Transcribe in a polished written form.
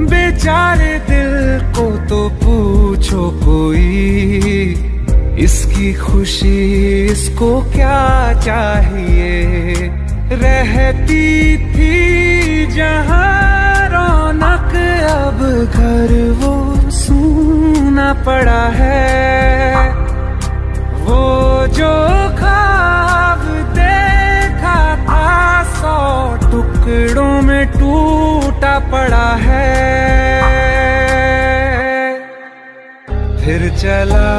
बेचारे दिल को तो पूछो कोई, इसकी खुशी इसको क्या चाहिए। रहती थी जहां रौनक, अब घर वो सूना पड़ा है। वो जो ख्वाब देखा था 100 टुकड़ों में टूटा पड़ा है। फिर चला